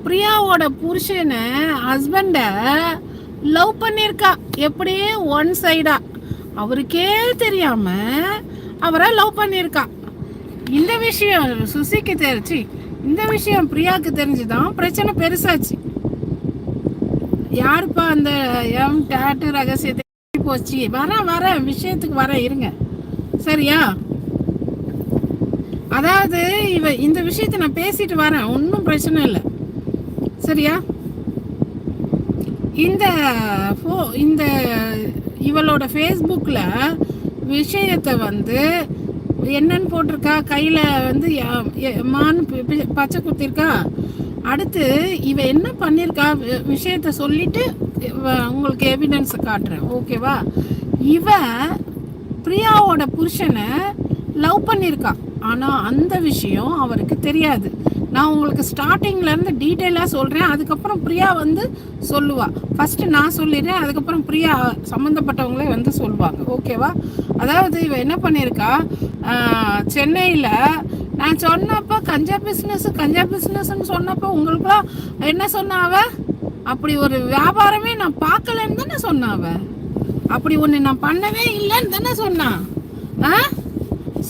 பிரியாவோட புருஷனை ஹஸ்பண்ட லவ் பண்ணியிருக்கா. எப்படி? ஒன் சைடா, அவருக்கே தெரியாம அவரை லவ் பண்ணியிருக்கா. இந்த விஷயம் சுசிக்கு தெரிஞ்சு, இந்த விஷயம் பிரியாவுக்கு தெரிஞ்சுதான் பிரச்சனை பெருசாச்சு. யாருப்பா அந்த எம் டேட்டு ரகசியத்தை போச்சு? வர விஷயத்துக்கு வர இருங்க, சரியா? அதாவது இந்த விஷயத்தை நான் பேசிட்டு வரேன், ஒன்றும் பிரச்சனை இல்லை, சரியா? இந்த இவளோட ஃபேஸ்புக்கில் விஷயத்தை என்னன்னு போட்டிருக்கா, கையில் மான் பச்சை குத்திருக்கா. அடுத்து இவ என்ன பண்ணியிருக்கா விஷயத்த சொல்லிட்டு உங்களுக்கு எவிடன்ஸை காட்டுறேன், ஓகேவா? இவ பிரியாவோட புருஷனை லவ் பண்ணியிருக்கா. ஆனால் அந்த விஷயம் அவருக்கு தெரியாது. நான் உங்களுக்கு ஸ்டார்டிங்லேருந்து டீட்டெயிலாக சொல்கிறேன், அதுக்கப்புறம் பிரியா சொல்லுவா. ஃபஸ்ட்டு நான் சொல்லிடுறேன், அதுக்கப்புறம் பிரியா சம்மந்தப்பட்டவங்களே சொல்லுவாங்க, ஓகேவா? அதாவது இவ என்ன பண்ணியிருக்கா, சென்னையில் நான் சொன்னப்போ கஞ்சா பிஸ்னஸ்ன்னு சொன்னப்போ உங்களுக்குலாம் என்ன சொன்னாவ? அப்படி ஒரு வியாபாரமே நான் பார்க்கலன்னு தானே சொன்னாவ. அப்படி ஒன்று நான் பண்ணவே இல்லைன்னு தானே சொன்னான்.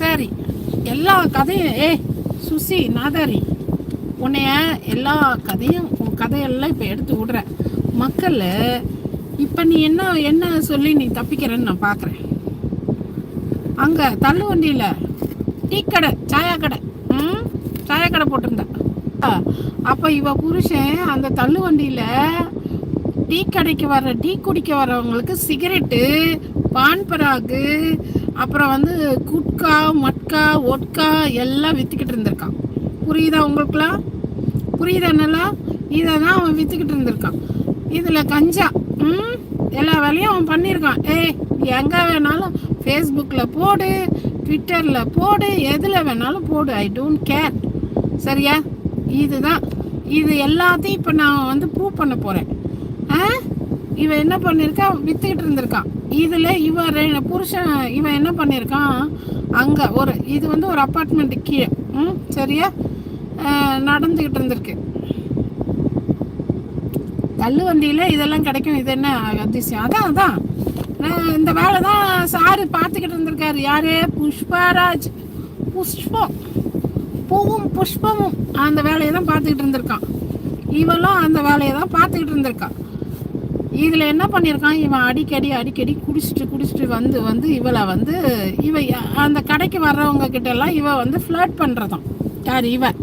சரி, எல்லா கதையும் சுசி நாதாரி, உன்னைய எல்லா கதையும் உன் கதையெல்லாம் இப்போ எடுத்து விடுற. மக்கள் இப்போ நீ என்ன சொல்லி நீ தப்பிக்கிறன்னு நான் பார்க்குறேன். அங்கே தள்ளு வண்டியில் டீ கடை, சாயா கடை போட்டிருந்தா. அப்போ இவ புருஷன் அந்த தள்ளு வண்டியில் டீ குடிக்க வர்றவங்களுக்கு சிகரெட்டு, பான் பராகு, அப்புறம் குட்கா, மட்கா, ஒட்கா எல்லாம் விற்றுக்கிட்டு இருந்திருக்கான். புரியுதா உங்களுக்குலாம்? புரியுதா? நல்லா இதை தான் அவன் விற்றுக்கிட்டு இருந்திருக்கான். இதில் கஞ்சா எல்லா வேலையும் அவன் பண்ணியிருக்கான். எங்கே வேணாலும் ஃபேஸ்புக்கில் போடு, ட்விட்டரில் போடு, எதில் வேணாலும் போடு, ஐ டோன்ட் கேர், சரியா? இது எல்லாத்தையும் இப்போ நான் ப்ரூவ் பண்ண போகிறேன். இவன் என்ன பண்ணியிருக்கா, விற்றுக்கிட்டு இருந்திருக்கான். இதில் புருஷன் இவன் என்ன பண்ணியிருக்கான், அங்கே இது ஒரு அப்பார்ட்மெண்ட்டு கீழே, சரியா, நடந்துக்கிட்டு இருந்திருக்கு. தள்ளு வண்டியில் இதெல்லாம் கிடைக்கும். இது என்ன அதிசயம்? அதான் இந்த வேலை தான் சாரு பார்த்துக்கிட்டு இருந்திருக்காரு. யாரு? புஷ்பராஜ். பூவும் புஷ்பமும் அந்த வேலையை தான் பார்த்துக்கிட்டு இருந்திருக்கான். இவளும் அந்த வேலையை தான் பார்த்துக்கிட்டு இருந்திருக்கான். இதில் என்ன பண்ணியிருக்கான், இவன் அடிக்கடி குடிச்சிட்டு இவளை இவ அந்த கடைக்கு வர்றவங்க கிட்ட எல்லாம் இவ ஃப்ளர்ட் பண்ணுறதான். யார்? இவன்